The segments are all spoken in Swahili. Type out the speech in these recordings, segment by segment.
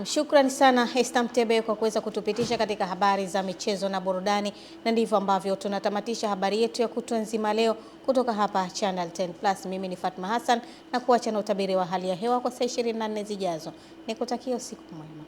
Shukrani sana Esther Mtebe kwa kuweza kutupitisha katika habari za michezo na burudani, na ndivyo ambavyo tunatamatisha habari yetu ya kutwa nzima leo kutoka hapa Channel 10+. Mimi ni Fatma Hassan na kuacha na utabiri wa hali ya hewa kwa saa 24 zijazo. Nikutakia usiku mwema.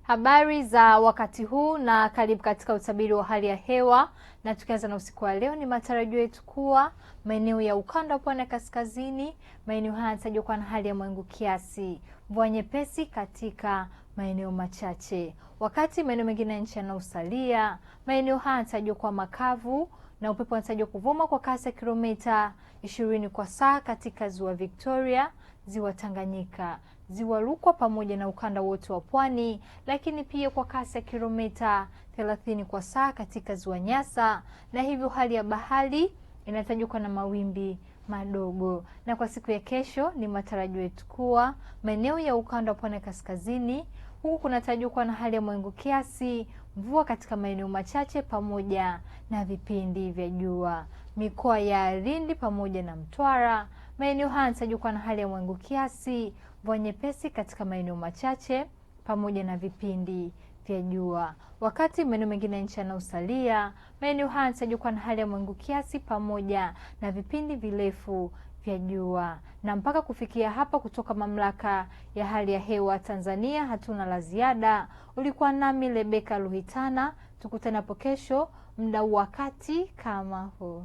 Habari za wakati huu na karibu katika utabiri wa hali ya hewa, na tukianza na usiku wa leo, ni matarajio yetu kuwa maeneo ya ukanda wa pwani kaskazini, maeneo haya yanatajwa kuwa na hali ya mawingu kiasi, mvua nyepesi katika maeneo machache, wakati maeneo mengine ya nchi yanayosalia, maeneo haya yanatajwa kuwa makavu na upepo unatajwa kuvuma kwa kasi ya kilomita 20 kwa saa katika ziwa Victoria, ziwa Tanganyika, ziwa Rukwa pamoja na ukanda wote wa pwani, lakini pia kwa kasi ya kilomita 30 kwa saa katika ziwa Nyasa, na hivyo hali ya bahari inatajwa kuwa na mawimbi madogo. Na kwa siku ya kesho ni matarajio yetu kuwa maeneo ya ukanda wa pwani kaskazini, huku kunatajwa kuwa na hali ya mawingu kiasi, mvua katika maeneo machache pamoja na vipindi vya jua. Mikoa ya Lindi pamoja na Mtwara, maeneo haya yanatajwa kuwa na hali ya mawingu kiasi, mvua nyepesi katika maeneo machache pamoja na vipindi vya jua. Wakati maeneo mengine ya nchi yanayosalia, maeneo haya yanatajwa kuwa na hali ya mawingu kiasi pamoja na vipindi virefu vya jua. Na mpaka kufikia hapa, kutoka Mamlaka ya Hali ya Hewa Tanzania hatuna la ziada. Ulikuwa nami Rebecca Luhitana, tukutane hapo kesho muda wakati kama huu.